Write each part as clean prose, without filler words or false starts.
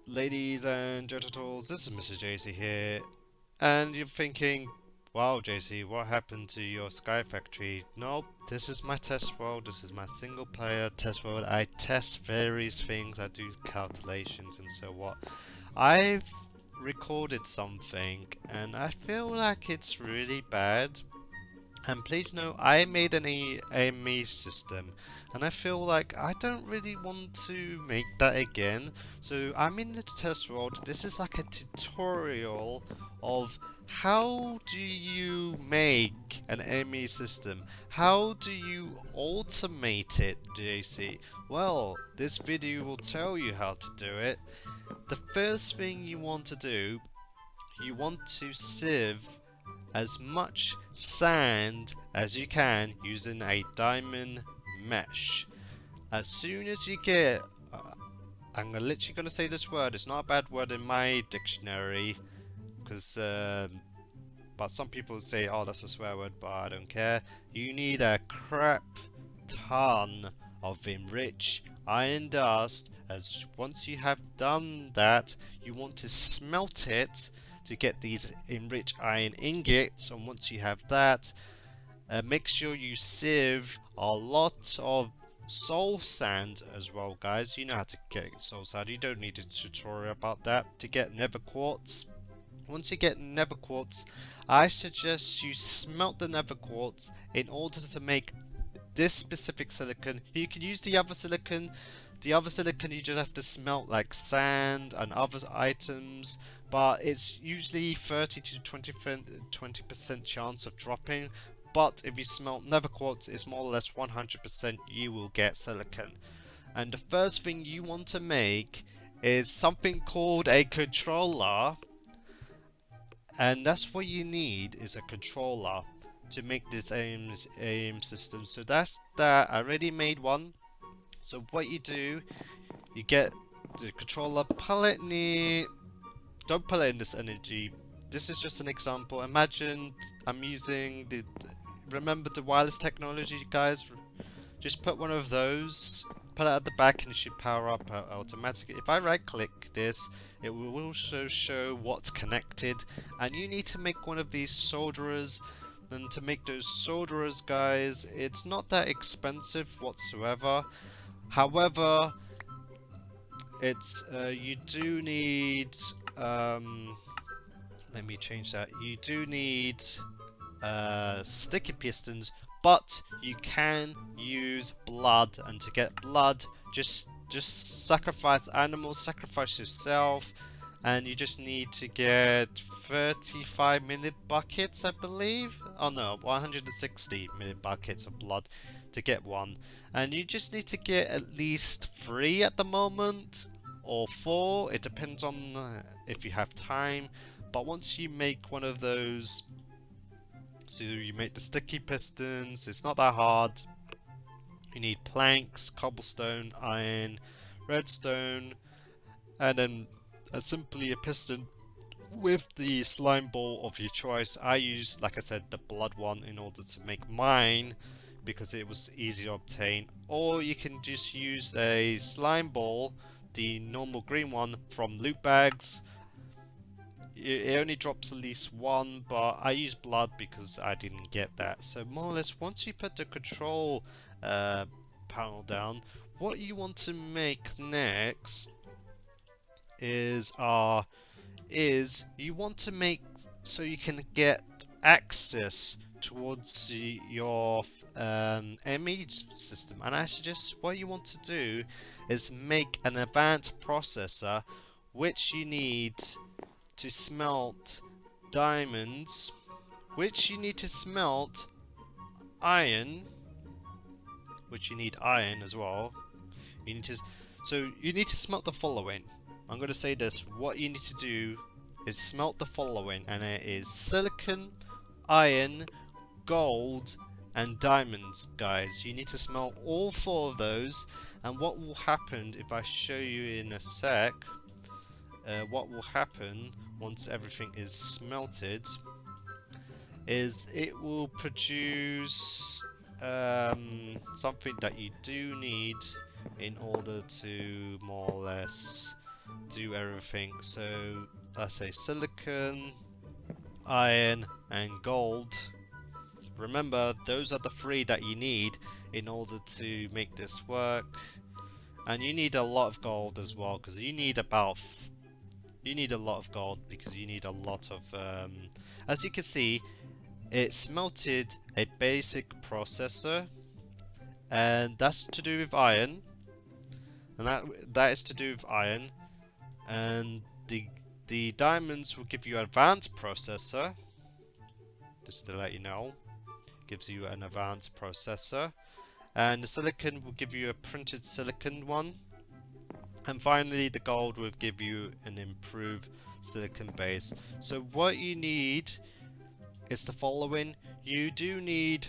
Ladies and genitals, this is MR-JACY here, and you're thinking, wow JC, what happened to your Sky Factory? Nope, this is my test world, this is my single player test world. I test various things, I do calculations and so what. I've recorded something, and I feel like it's really bad. And please know, I made an AME system, and I feel like I don't really want to make that again. So I'm in the test world. This is like a tutorial of how do you make an AME system? How do you automate it, JC? Well, this video will tell you how to do it. The first thing you want to do, you want to sieve as much sand as you can using a diamond mesh. As soon as you get, I'm literally gonna say this word. It's not a bad word in my dictionary, because but some people say, oh, that's a swear word, but I don't care. You need a crap ton of enriched iron dust. As once you have done that, you want to smelt it to get these enriched iron ingots, and once you have that, make sure you sieve a lot of soul sand as well, guys. You know how to get soul sand, you don't need a tutorial about that. To get nether quartz, once you get nether quartz, I suggest you smelt the nether quartz in order to make this specific silicon. You can use the other silicon. The other silicon you just have to smelt like sand and other items, but it's usually 30 to 20% chance of dropping. But if you smelt nether quartz, it's more or less 100% you will get silicon. And the first thing you want to make is something called a controller, and that's what you need, is a controller to make this aim system. So that's that. I already made one. So what you do, you get the controller, don't pull it in this energy. This is just an example. Imagine I'm using remember the wireless technology, guys? Just put one of those, put it at the back, and it should power up automatically. If I right click this, it will also show what's connected, and you need to make one of these solderers. And to make those solderers, guys, it's not that expensive whatsoever. However, it's you do need let me change that. You do need sticky pistons, but you can use blood, and to get blood, just sacrifice animals, sacrifice yourself, and you just need to get 35-minute buckets, I believe. Oh no, 160-minute buckets of blood to get one. And you just need to get at least 3 at the moment, or 4, it depends on if you have time. But once you make one of those, so you make the sticky pistons, it's not that hard. You need planks, cobblestone, iron, redstone, and then simply a piston with the slime ball of your choice. I use, like I said, the blood one in order to make mine, because it was easy to obtain. Or you can just use a slime ball, the normal green one from loot bags. It only drops at least 1, but I use blood because I didn't get that. So more or less, once you put the control panel down, what you want to make next is you want to make so you can get access towards your ME system. And I suggest what you want to do is make an advanced processor, which you need to smelt diamonds, which you need to smelt iron, which you need iron as well. You need to, so you need to smelt the following. I'm going to say this. What you need to do is smelt the following, and it is silicon, iron, gold, and diamonds, guys. You need to smelt all 4 of those. And what will happen, if I show you in a sec, what will happen once everything is smelted is it will produce something that you do need in order to more or less do everything. So let's say silicon, iron and gold. Remember, those are the three that you need in order to make this work. And you need a lot of gold as well, because you need a lot of gold because you need a lot of as you can see, it smelted a basic processor, and that's to do with iron, and that is to do with iron. And the diamonds will give you advanced processor, just to let you know, gives you an advanced processor. And the silicon will give you a printed silicon one. And finally, the gold will give you an improved silicon base. So what you need is the following. You do need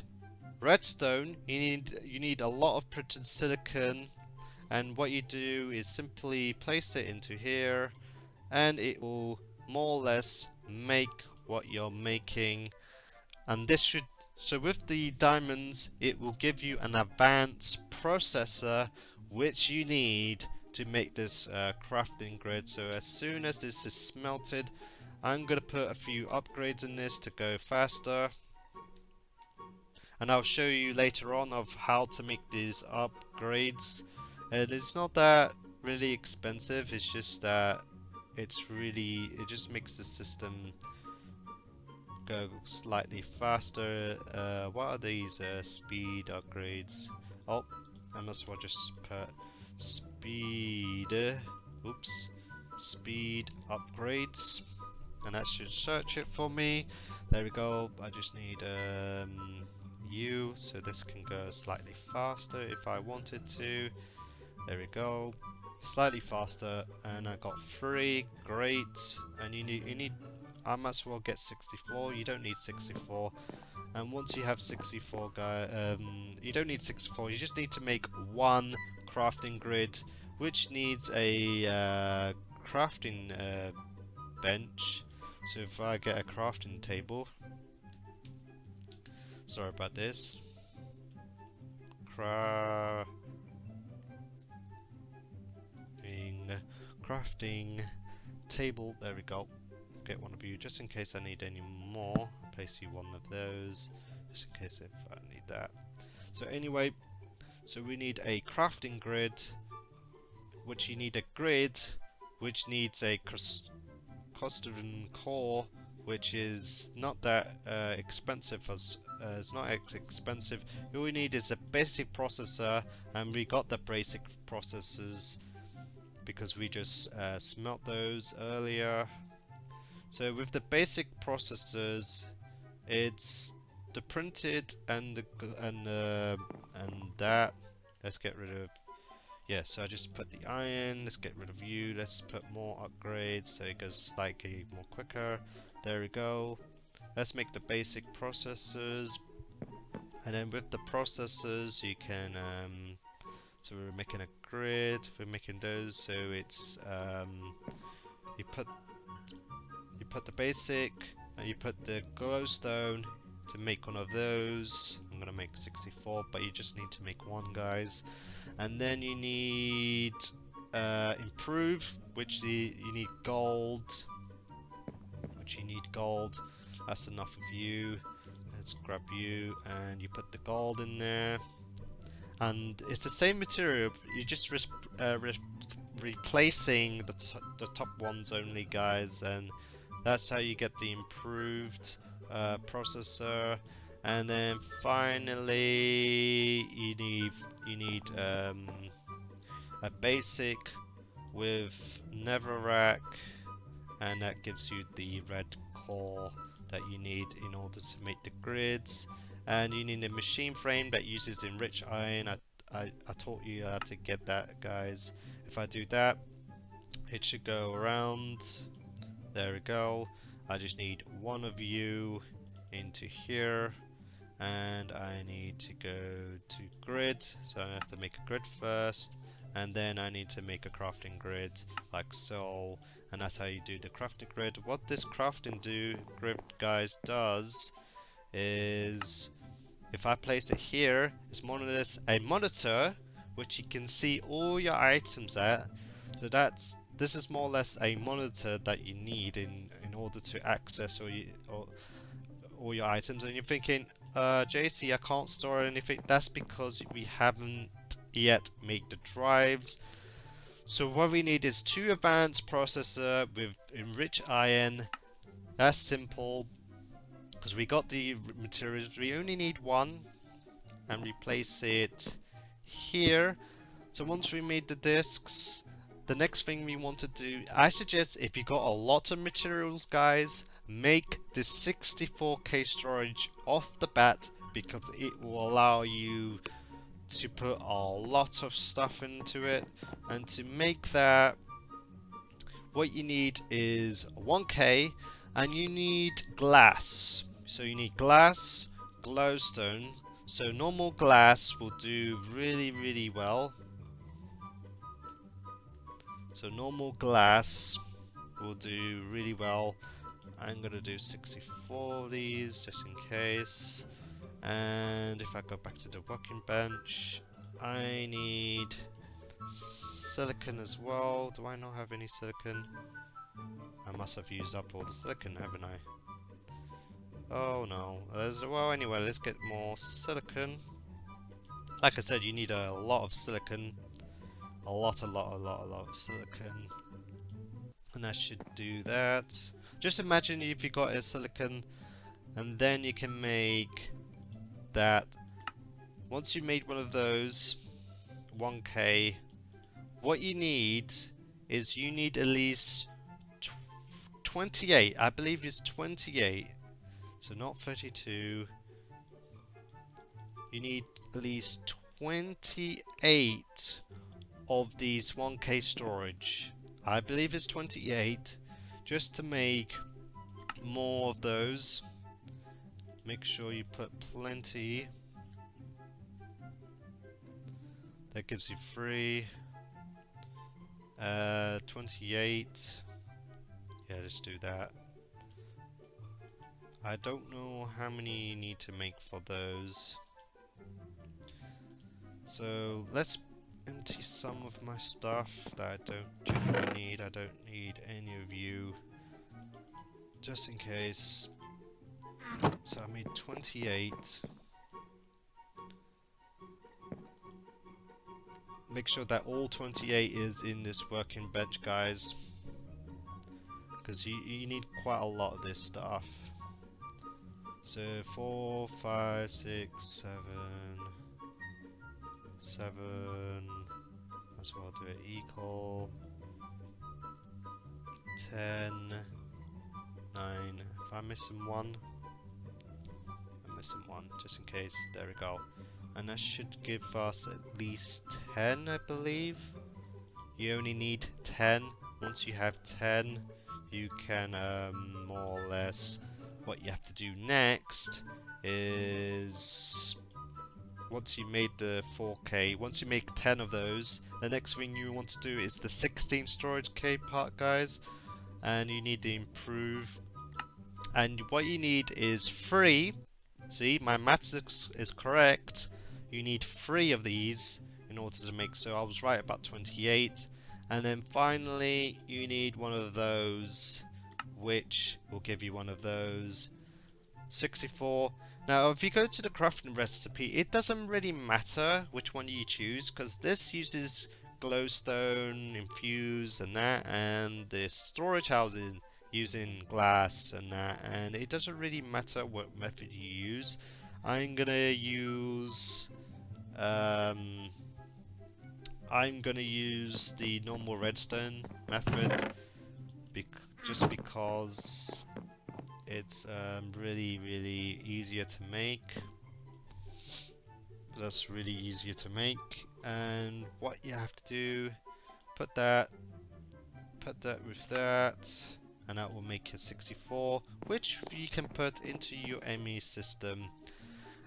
redstone. You need a lot of printed silicon. And what you do is simply place it into here, and it will more or less make what you're making. And this should, so with the diamonds, it will give you an advanced processor which you need to make this crafting grid. So as soon as this is smelted, I'm gonna put a few upgrades in this to go faster, and I'll show you later on of how to make these upgrades. And it's not that really expensive, it's just that it just makes the system go slightly faster. What are these speed upgrades? Oh, I must as well just put speed upgrades, and that should search it for me. There we go. I just need U, so this can go slightly faster if I wanted to. There we go, slightly faster, and I got 3. Great. And you need I might as well get 64. You don't need 64. And once you have 64, you don't need 64. You just need to make one crafting grid, which needs a crafting bench. So if I get a crafting table, sorry about this, crafting table, there we go. Get one of you just in case I need any more. I'll place you one of those just in case if I need that. So anyway, so we need a crafting grid, which you need a grid which needs a custom core, which is not that expensive. As it's not expensive. All we need is a basic processor, and we got the basic processors because we just smelt those earlier. So with the basic processors, it's the printed and that. Let's get rid of. Yeah, so I just put the iron. Let's get rid of you. Let's put more upgrades so it goes slightly more quicker. There we go. Let's make the basic processors, and then with the processors, you can. So we're making a grid. We're making those. So it's you put the basic, and you put the glowstone to make one of those. I'm gonna make 64, but you just need to make one, guys. And then you need improve, which you need gold. That's enough of you. Let's grab you, and you put the gold in there. And it's the same material. You just replacing the top ones only, guys, and that's how you get the improved processor. And then finally, you need a basic with netherrack, and that gives you the red core that you need in order to make the grids. And you need a machine frame that uses enriched iron. I taught you how to get that, guys. If I do that, it should go around. There we go. I just need one of you into here, and I need to go to grid. So I have to make a grid first, and then I need to make a crafting grid like so. And that's how you do the crafting grid. What this crafting grid, guys, does is, if I place it here, it's more or less a monitor which you can see all your items at. So that's this is more or less a monitor that you need in order to access all your items. And you're thinking, JC, I can't store anything. That's because we haven't yet made the drives. So what we need is 2 advanced processor with enriched iron. That's simple, because we got the materials. We only need 1, and replace it here. So once we made the discs, the next thing we want to do, I suggest if you got a lot of materials, guys, make this 64K storage off the bat, because it will allow you to put a lot of stuff into it. And to make that, what you need is 1K, and you need glass. So you need glass, glowstone. So normal glass will do really well. So normal glass will do really well. I'm gonna do 64 of these just in case. And if I go back to the working bench, I need silicon as well. Do I not have any silicon? I must have used up all the silicon, haven't I? Oh no. Well, anyway, let's get more silicon. Like I said, you need a lot of silicon. A lot of silicon. And that should do that. Just imagine if you got a silicon, and then you can make that. Once you made one of those, 1K, what you need is you need at least 28. I believe it's 28. So not 32. You need at least 28 of these 1K storage. I believe it's 28. Just to make more of those, make sure you put plenty. That gives you 3. 28. Yeah, let's do that. I don't know how many you need to make for those. So let's empty some of my stuff that I don't generally need. I don't need any of you, just in case. So I made 28. Make sure that all 28 is in this working bench, guys, because you need quite a lot of this stuff. So 4, 5, 6, 7, 7. As well do it equal 10, 9. If I'm missing 1, I'm missing 1 just in case. There we go. And that should give us at least 10, I believe. You only need 10. Once you have 10, you can more or less, what you have to do next is, once you made the 4K, once you make 10 of those, the next thing you want to do is the 16 storage K part, guys. And you need to improve. And what you need is 3. See, my maths is correct. You need 3 of these in order to make, so I was right about 28. And then finally, you need one of those, which will give you one of those. 64. Now, if you go to the crafting recipe, it doesn't really matter which one you choose, because this uses glowstone, infuse, and that, and the storage housing using glass and that, and it doesn't really matter what method you use. I'm gonna use the normal redstone method, just because it's really easier to make. That's really easier to make. And what you have to do, put that with that, and that will make it 64, which you can put into your ME system,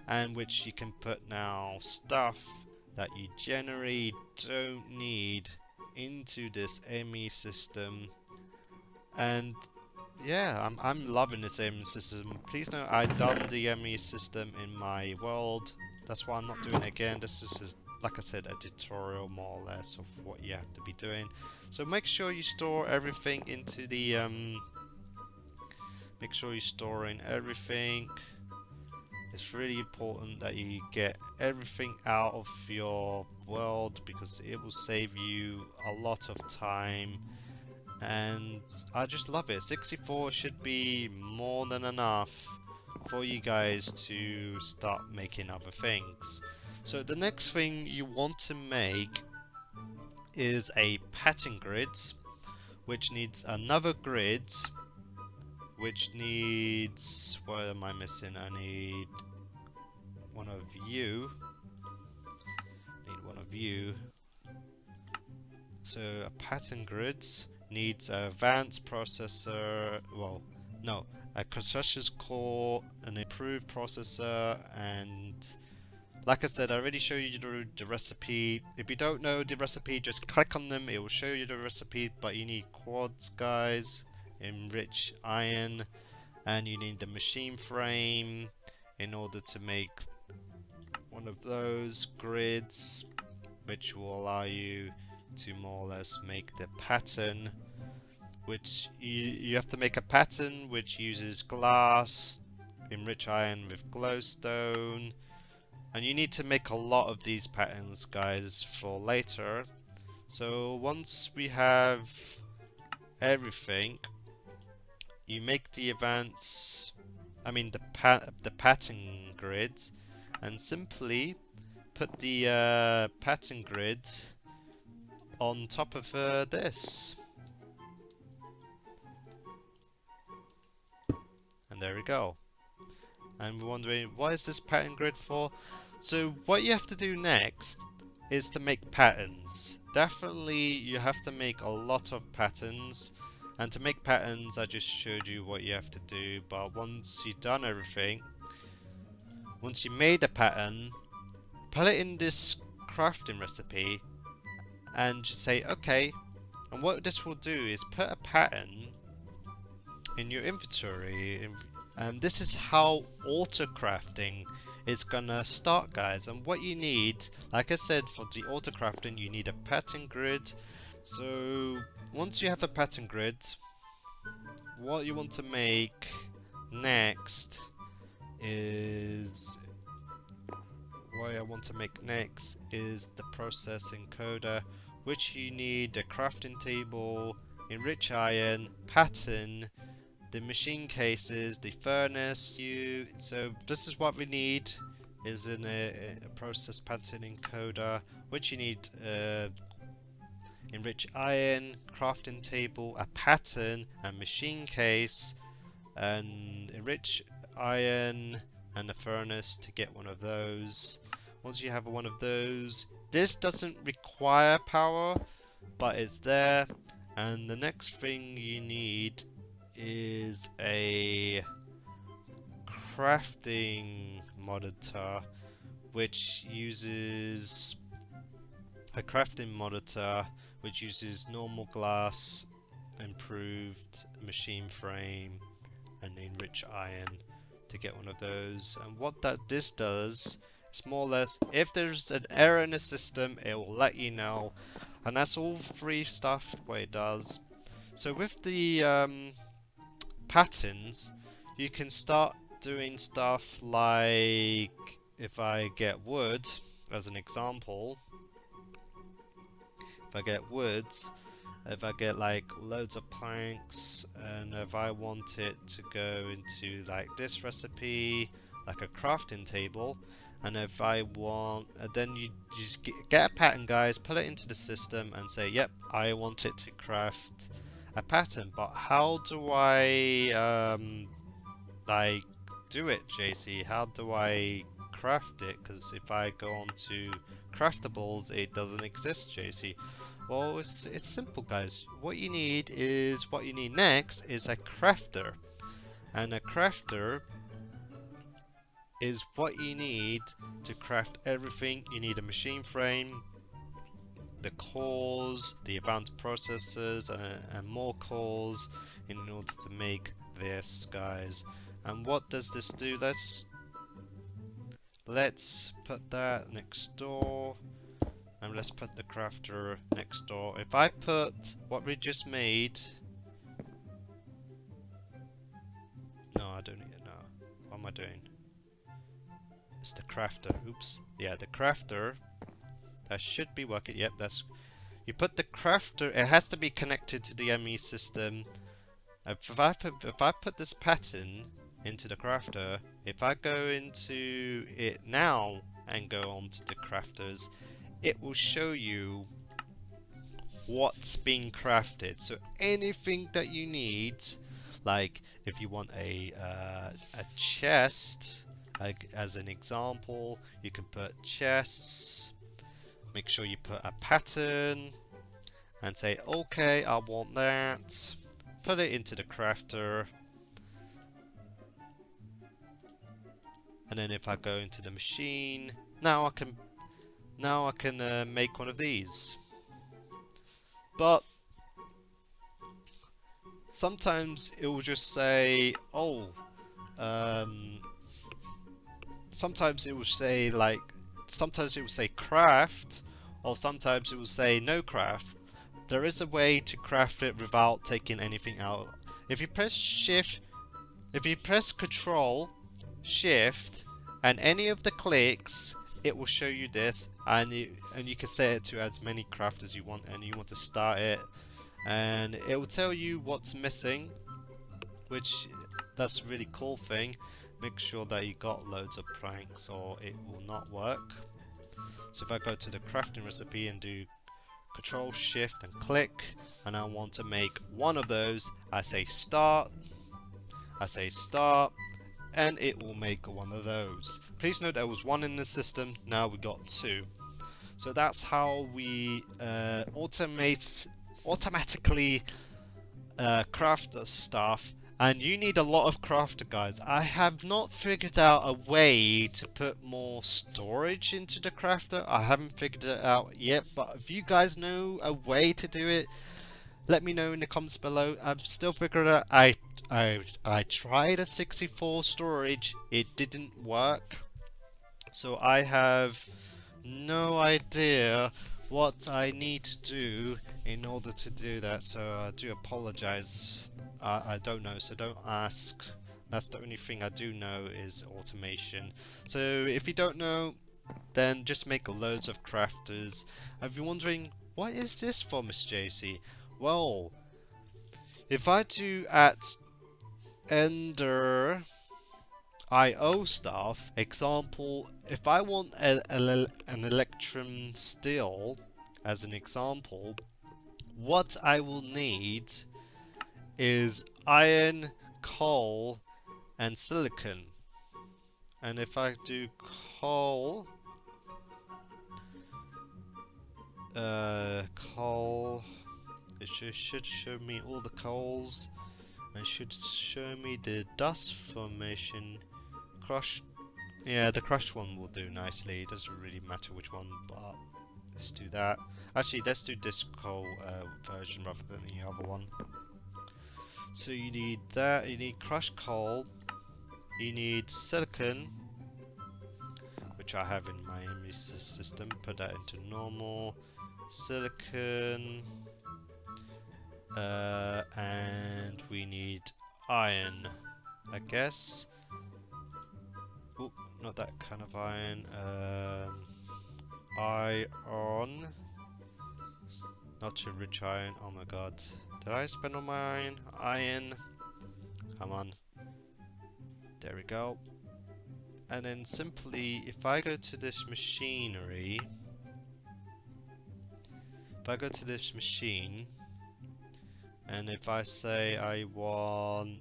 and which you can put now stuff that you generally don't need into this ME system. And yeah, I'm loving this ME system. Please note I done the ME system in my world. That's why I'm not doing it again. This is like I said, a tutorial more or less of what you have to be doing. So make sure you store everything into the make sure you're storing everything. It's really important that you get everything out of your world because it will save you a lot of time, and I just love it. 64 should be more than enough for you guys to start making other things. So the next thing you want to make is a pattern grid, which needs another grid, which needs, what am I missing? I need one of you. So a pattern grid needs an advanced processor, well, no, a processor's core, an improved processor, and like I said, I already showed you the recipe. If you don't know the recipe, just click on them, it will show you the recipe. But you need quads, guys, enriched iron, and you need the machine frame in order to make one of those grids, which will allow you to more or less make the pattern, which you have to make a pattern which uses glass, enriched iron with glowstone, and you need to make a lot of these patterns, guys, for later. So once we have everything, you make the advance, the pattern grid, and simply put the pattern grid on top of this. And there we go. And we're wondering, what is this pattern grid for? So what you have to do next is to make patterns. Definitely you have to make a lot of patterns. And to make patterns, I just showed you what you have to do. But once you've done everything, once you made a pattern, put it in this crafting recipe and just say, okay. And what this will do is put a pattern in your inventory, and this is how auto crafting is gonna start, guys. And what you need, like I said, for the auto crafting, you need a pattern grid. So once you have a pattern grid, what you want to make next is the process encoder, which you need a crafting table, enriched iron, pattern, the machine cases, the furnace. So this is what we need, is in a process pattern encoder, which you need enriched iron, crafting table, a pattern, a machine case, and enriched iron, and a furnace to get one of those. Once you have one of those, this doesn't require power, but it's there. And the next thing you need is a crafting monitor, which uses normal glass, improved machine frame, and enriched iron to get one of those. And what this does is more or less, if there's an error in the system, it will let you know. And that's all free stuff what it does. So with the patterns, you can start doing stuff like, if I get wood as an example, if I get like loads of planks, and if I want it to go into like this recipe, like a crafting table, and if I want, then you just get a pattern, guys, put it into the system and say, yep, I want it to craft a pattern. But how do I like do it, JC? How do I craft it? Because if I go on to craftables, it doesn't exist, JC. Well, it's simple, guys. What you need next is a crafter, and a crafter is what you need to craft everything. You need a machine frame, the cores, the advanced processors, and more cores in order to make this, guys. And what does this do? Let's put that next door. And let's put the crafter next door. If I put what we just made... No, I don't need it now. What am I doing? It's the crafter. Oops. Yeah, the crafter. That should be working. Yep, that's... You put the crafter... It has to be connected to the ME system. If I put this pattern into the crafter, if I go into it now and go on to the crafters, it will show you what's being crafted. So anything that you need, like if you want a chest, like as an example, you can put chests. Make sure you put a pattern and say, okay, I want that. Put it into the crafter, and then if I go into the machine, now I can make one of these. But sometimes it will just say, oh, sometimes it will say like, sometimes it will say craft, or sometimes it will say no craft. There is a way to craft it without taking anything out. If you press shift, if you press control, shift, and any of the clicks, it will show you this, and you can set it to as many craft as you want, and you want to start it, and it will tell you what's missing, which that's a really cool thing. Make sure that you got loads of planks or it will not work. So if I go to the crafting recipe and do Control Shift and click, and I want to make one of those, I say start, and it will make one of those. Please note there was one in the system, now we got two. So that's how we automatically craft the stuff. And you need a lot of crafter, guys. I have not figured out a way to put more storage into the crafter. I haven't figured it out yet, but if you guys know a way to do it, let me know in the comments below. I've still figured it out. I tried a 64 storage. It didn't work. So I have no idea what I need to do in order to do that. So I do apologize. I don't know, so don't ask. That's the only thing I do know is automation. So if you don't know, then just make loads of crafters. If you're wondering, what is this for, MR-JACY? Well, if I do at Ender IO stuff, example, if I want an electrum steel as an example, what I will need is iron, coal, and silicon. And if I do coal, it should show me all the coals. It should show me the dust formation. Crush, yeah, the crushed one will do nicely. It doesn't really matter which one, but let's do that. Actually, let's do this coal version rather than the other one. So you need that, you need crushed coal, you need silicon, which I have in my ME system. Put that into normal, silicon, and we need iron, I guess. Oh, not that kind of iron. Iron, not too rich iron. Oh my god. Did I spend all my iron? Iron. Come on. There we go. And then simply, if I go to this machinery, if I go to this machine, and if I say I want,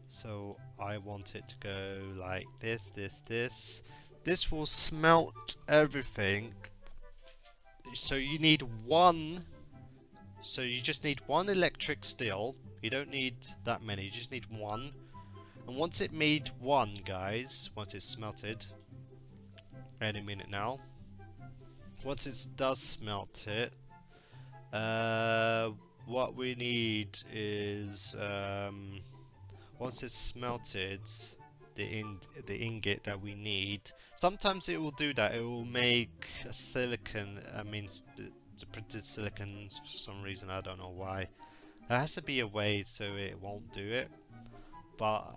so I want it to go like this, this will smelt everything. So you need one, so you just need one electric steel. You don't need that many, you just need one. And once it made one, guys, once it's smelted, any minute now, once it does smelt it, what we need is, once it's smelted, the ingot that we need. Sometimes it will do that. It will make a silicon. I mean, the printed silicon for some reason. I don't know why. There has to be a way so it won't do it. But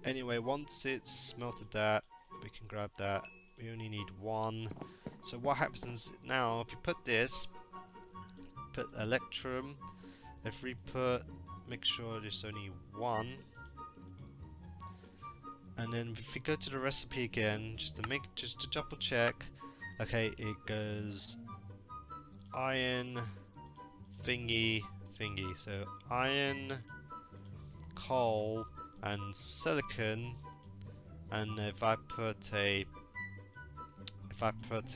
anyway, once it's smelted that, we can grab that. We only need one. So what happens now? If you put this, put electrum. If we put, make sure there's only one. And then if we go to the recipe again, just to double check. Okay, it goes iron thingy. So iron, coal, and silicon. And if I put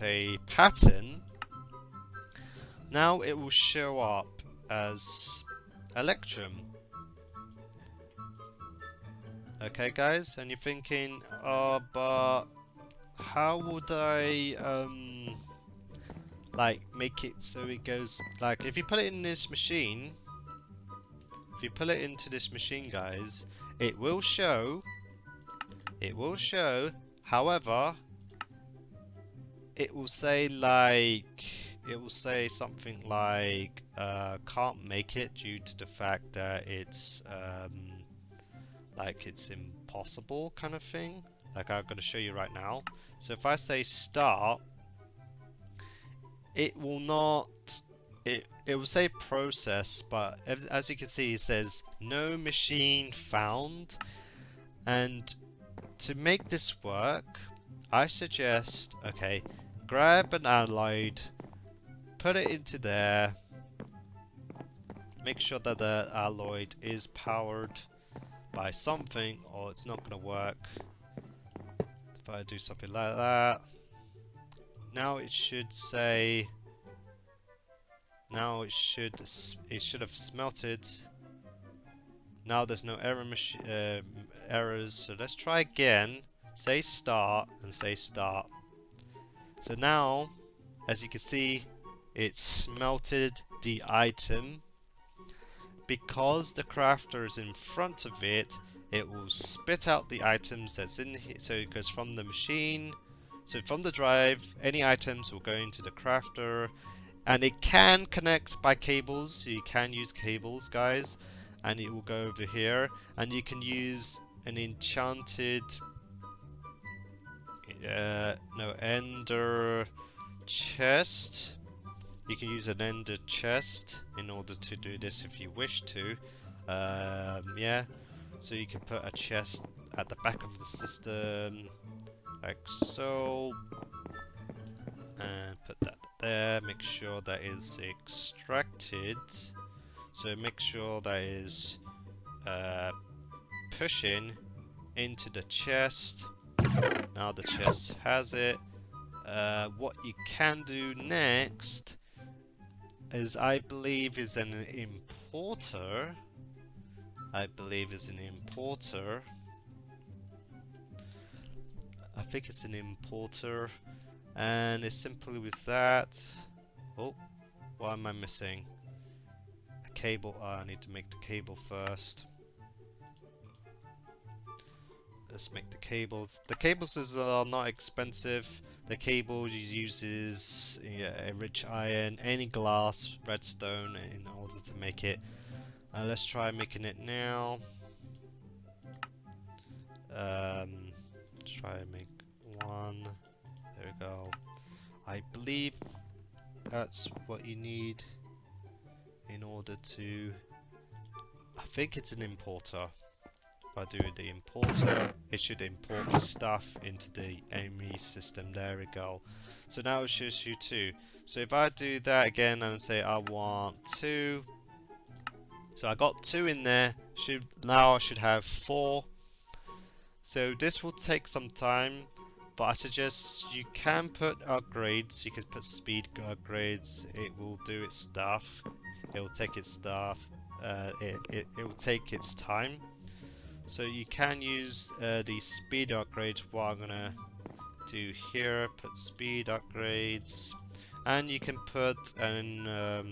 a pattern, now it will show up as electrum. Okay, guys, and you're thinking, oh, but how would I like make it so it goes like if you put it in this machine? If you pull it into this machine, guys, it will show. It will show. However, it will say something like can't make it due to the fact that it's like it's impossible kind of thing. Like I'm going to show you right now. So if I say start, it will not. It will say process, but as you can see, it says no machine found. And to make this work, I suggest, okay, grab an alloy, put it into there, make sure that the alloy is powered by something or it's not going to work. If I do something like that, now it should say, now it should have smelted. Now there's no errors, so let's try again. Say start and say start. So now, as you can see, it smelted the item. Because the crafter is in front of it, it will spit out the items that's in here. So it goes from the machine, so from the drive, any items will go into the crafter, and it can connect by cables. So you can use cables, guys, and it will go over here, and you can use an enchanted ender chest. You can use an ender chest in order to do this if you wish to. Yeah, so you can put a chest at the back of the system like so, and put that there. Make sure that is extracted, so make sure that is pushing into the chest. Now the chest has it. What you can do next is, I believe, is an importer. I think it's an importer, and it's simply with that. Oh, what am I missing? A cable. Oh, I need to make the cable first. Let's make the cables. The cables are not expensive. The cable uses a rich iron, any glass, redstone in order to make it. Let's try making it now. Let's try and make one. There we go. I believe that's what you need in order to. I think it's an importer. If I do the importer, it should import the stuff into the ME system. There we go. So now it shows you 2. So if I do that again and say I want 2, so I got 2 in there. Now I should have 4. So this will take some time, but I suggest you can put upgrades. You can put speed upgrades. It will do its stuff. It will take its stuff. It will take its time. So you can use the speed upgrades. What I'm gonna do here, put speed upgrades, and you can put a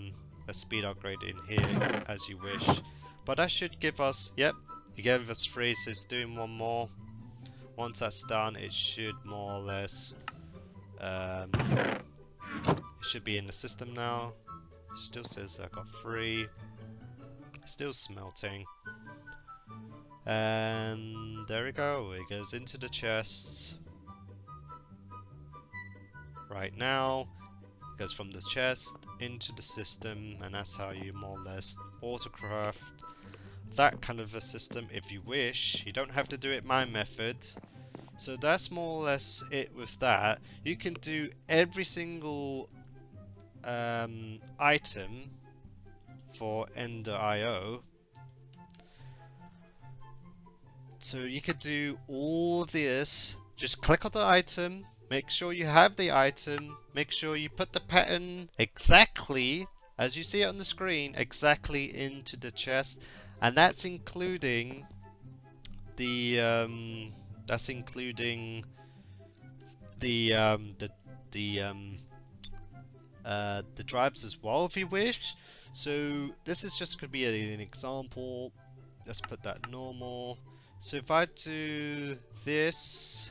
speed upgrade in here as you wish. But that should give us, yep, it gave us 3, so it's doing one more. once that's done, it should more or less it should be in the system now. Still says I got 3. Still smelting. And there we go. It goes into the chests. Right now, it goes from the chest into the system, and that's how you more or less autocraft that kind of a system if you wish. You don't have to do it my method. So that's more or less it with that. You can do every single item for Ender IO. So you could do all of this. Just click on the item, make sure you have the item, make sure you put the pattern exactly as you see it on the screen, exactly into the chest, and that's including the the drives as well if you wish. So this is just going to be an example. Let's put that normal. So if I do this,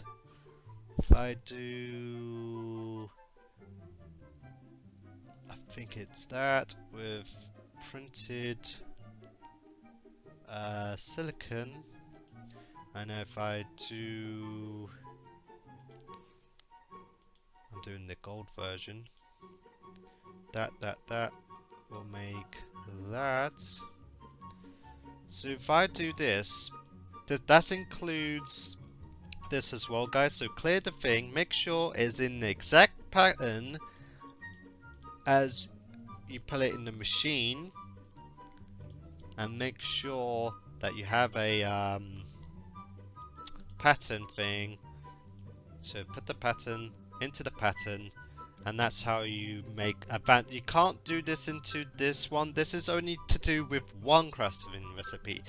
if I do, I think it's that with printed silicon, and if I do, I'm doing the gold version, that will make that. So if I do this, that includes this as well, guys. So clear the thing, make sure it's in the exact pattern as you put it in the machine, and make sure that you have a pattern thing. So put the pattern into the pattern, and that's how you make advance. You can't do this into this one. This is only to do with one crafting recipe.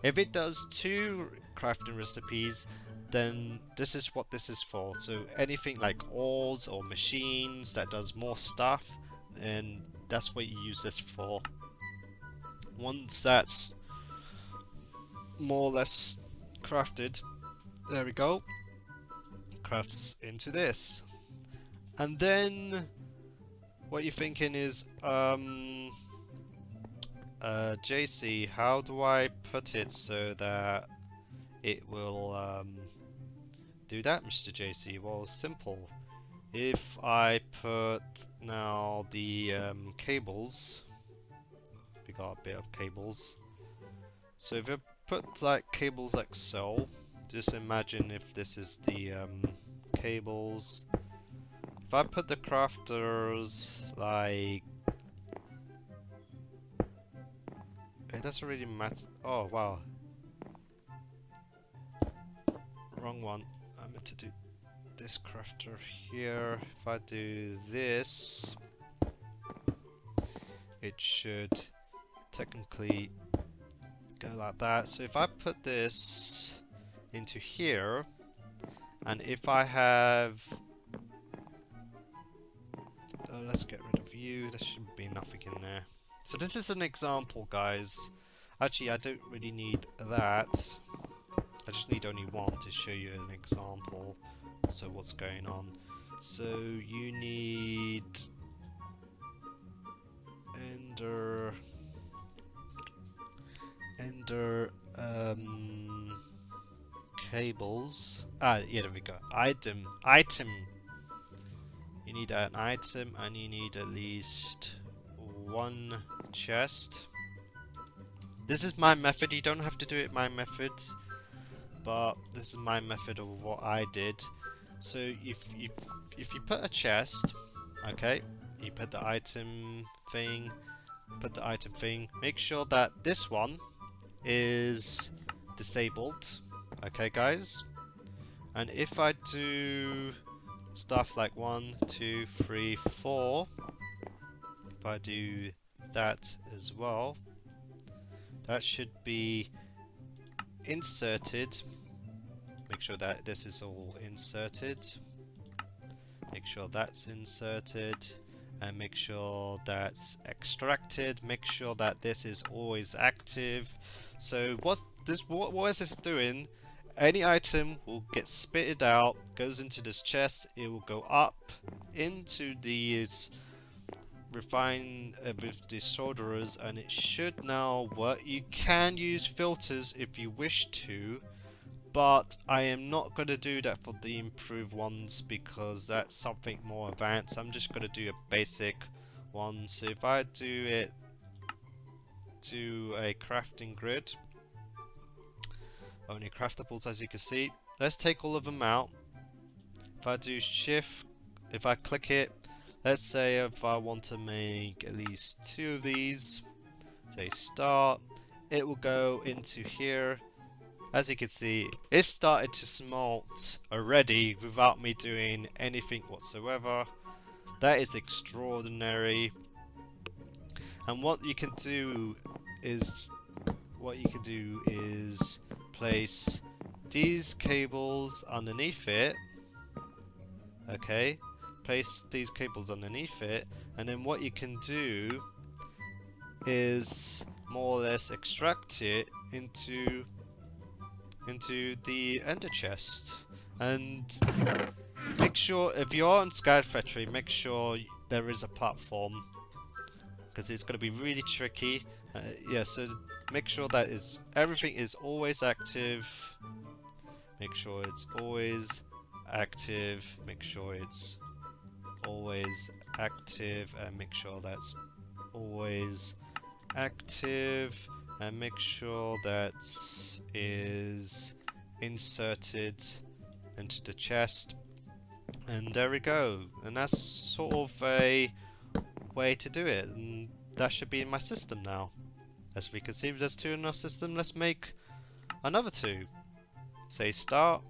If it does 2 crafting recipes, then this is what this is for. So anything like ores or machines that does more stuff, and that's what you use this for. Once that's more or less crafted, there we go, crafts into this. And then what you're thinking is, JC, how do I put it so that it will do that, Mr. JC? Well, simple. If I put now the cables, we got a bit of cables. So if I put like cables like so, just imagine if this is the cables. If I put the crafters like, it doesn't really matter. Oh wow, wrong one. I meant to do this crafter here. If I do this, it should technically go like that. So if I put this into here, and if I have, let's get rid of you. There should be nothing in there. So this is an example, guys. Actually, I don't really need that. I just need only one to show you an example. So what's going on? So you need Ender cables. Ah, yeah, there we go. Item. You need an item, and you need at least 1 chest. This is my method. You don't have to do it my method, but this is my method of what I did. So if you put a chest, okay, you put the item thing, make sure that this one is disabled, okay, guys. And if I do stuff like 1, 2, 3, 4, if I do that as well, that should be inserted. Make sure that this is all inserted, make sure that's inserted, and make sure that's extracted. Make sure that this is always active. So what is this doing? any item will get spitted out, goes into this chest, it will go up into these refine with the solderers, and it should now work. You can use filters if you wish to, but I am not going to do that for the improved ones because that's something more advanced. I'm just going to do a basic one. So if I do it to a crafting grid, only craftables as you can see. Let's take all of them out. If I do shift, if I click it, let's say if I want to make at least 2 of these, say start, it will go into here. As you can see, it started to smelt already without me doing anything whatsoever. That is extraordinary. And what you can do is place these cables underneath it. Okay, place these cables underneath it, and then what you can do is more or less extract it into the ender chest. And make sure, if you're on Sky Factory, make sure there is a platform, because it's going to be really tricky. Yeah, so make sure that everything is always active. Make sure it's always active. Make sure it's always active, and make sure that's always active, and make sure that is inserted into the chest. And there we go. And that's sort of a way to do it. And that should be in my system now. As we can see, there's 2 in our system. Let's make another 2. Say start.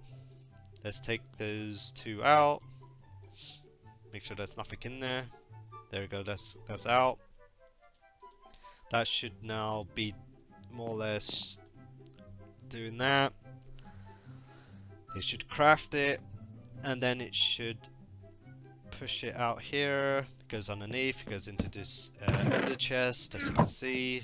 Let's take those 2 out. Make sure there's nothing in there. There we go. That's out. That should now be more or less doing that. It should craft it, and then it should push it out here. It goes underneath. It goes into this ender chest, as you can see.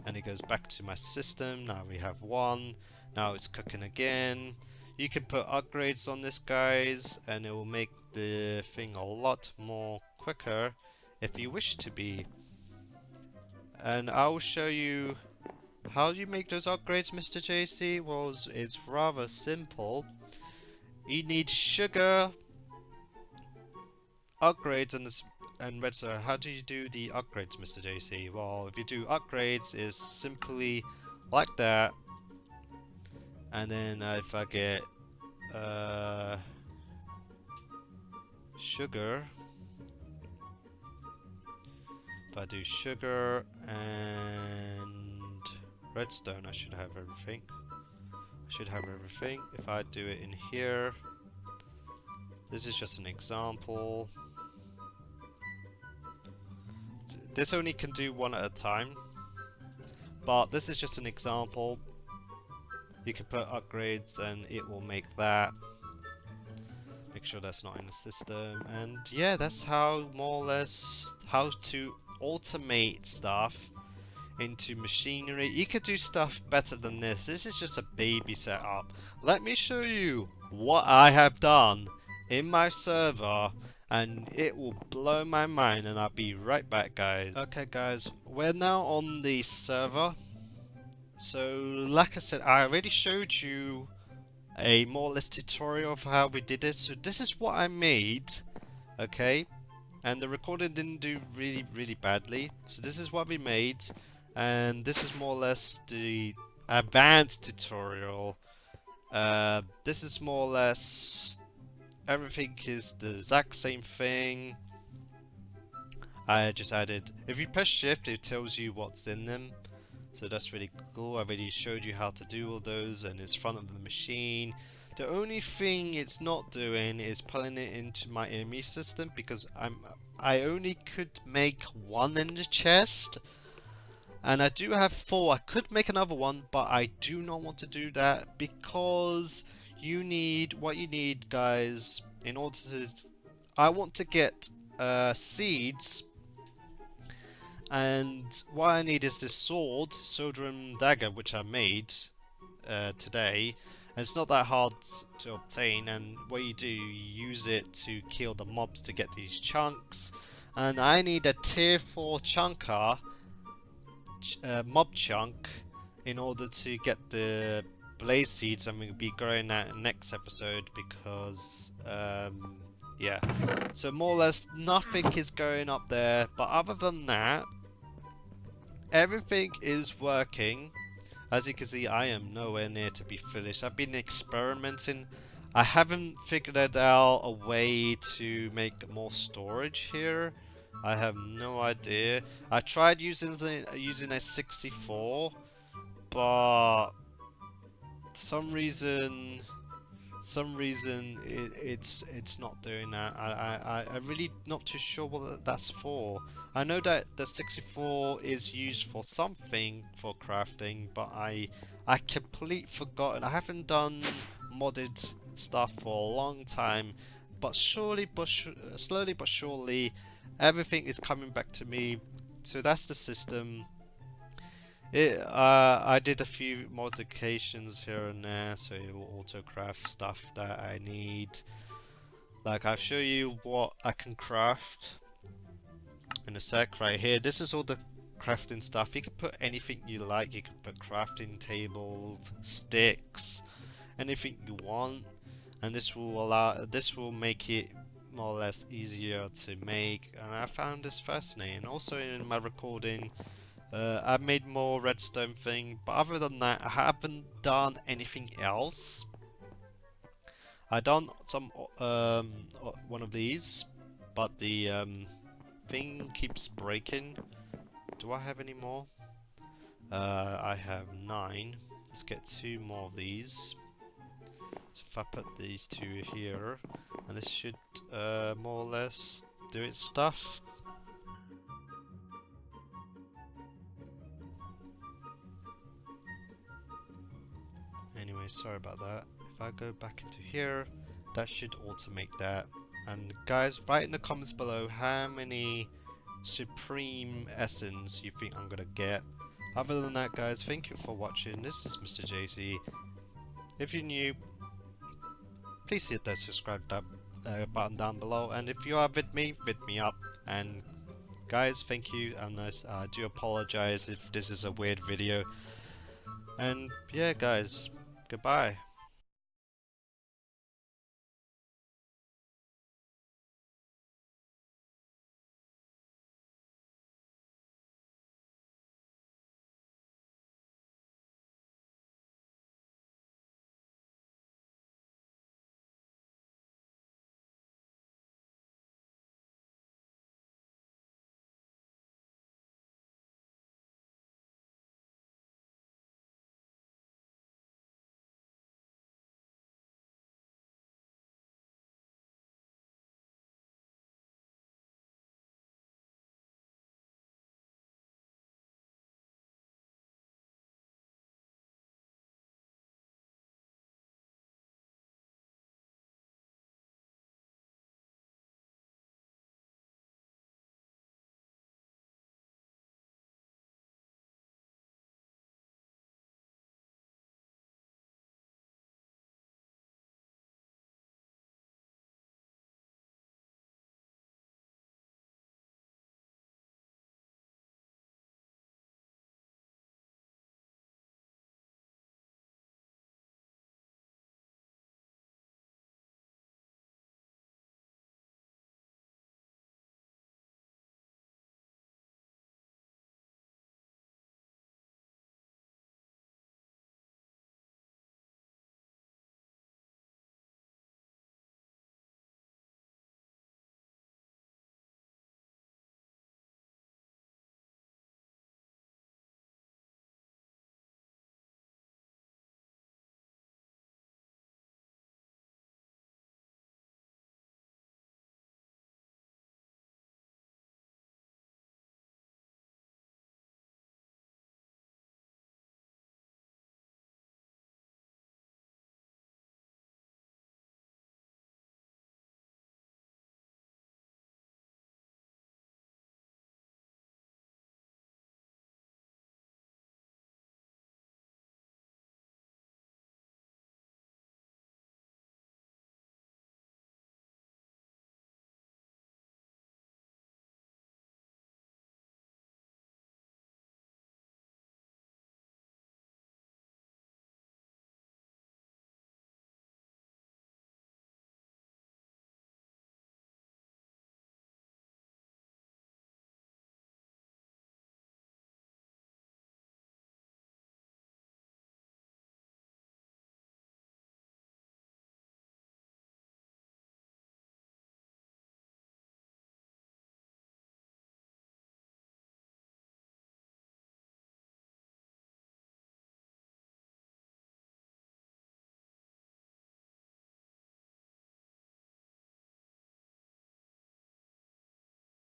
And it goes back to my system. Now we have 1. Now it's cooking again. You can put upgrades on this, guys, and it will make the thing a lot more quicker if you wish to be. And I will show you how you make those upgrades, Mr. JC. Well, it's rather simple. You need sugar, upgrades, and redstone. How do you do the upgrades, Mr. JC? Well, if you do upgrades, it's simply like that. And then if I get sugar, if I do sugar and redstone, I should have everything. If I do it in here, this is just an example. This only can do 1 at a time, but this is just an example. You can put upgrades and it will make that. Make sure that's not in the system. And yeah, that's how more or less how to automate stuff into machinery. You could do stuff better than this. This is just a baby setup. Let me show you what I have done in my server, and it will blow my mind, and I'll be right back, guys. Okay guys, we're now on the server. So like I said, I already showed you a more or less tutorial of how we did it. So this is what I made, okay? And the recording didn't do really badly. So this is what we made, and this is more or less the advanced tutorial. This is more or less everything is the exact same thing. I just added, if you press shift, it tells you what's in them. So that's really cool. I already showed you how to do all those, and it's front of the machine. The only thing it's not doing is pulling it into my enemy system, because I only could make 1 in the chest, and I do have 4. I could make another one, but I do not want to do that, because what you need, guys, in order to, I want to get seeds. And what I need is this sword, Soldrum Dagger, which I made today. And it's not that hard to obtain, and what you do, you use it to kill the mobs to get these chunks. And I need a tier 4 chunker, mob chunk, in order to get the blaze seeds. I'm going to be growing that in next episode because, yeah. So more or less nothing is going up there, but other than that, everything is working. As you can see, I am nowhere near to be finished. I've been experimenting. I haven't figured out a way to make more storage here. I have no idea. I tried using a 64, but some reason it's not doing that. I'm really not too sure what that's for. I know that the 64 is used for something for crafting, but I completely forgotten. I haven't done modded stuff for a long time, but slowly but surely everything is coming back to me. So that's the system. I did a few modifications here and there, so it will auto craft stuff that I need. Like, I'll show you what I can craft in a sec. Right here, this is all the crafting stuff. You can put anything you like. You can put crafting tables, sticks, anything you want, and this will make it more or less easier to make. And I found this fascinating. Also in my recording, I made more redstone thing, but other than that, I haven't done anything else. I done some one of these, but the thing keeps breaking. Do I have any more? I have 9. Let's get 2 more of these. So if I put these 2 here, and this should more or less do its stuff. Anyway, sorry about that. If I go back into here, that should automate that. And guys, write in the comments below how many supreme essence you think I'm gonna get. Other than that, guys, thank you for watching. This is MR-JACY. If you're new, please hit that subscribe button down below. And if you are with me up. And guys, thank you. And I do apologize if this is a weird video. And yeah, guys, goodbye.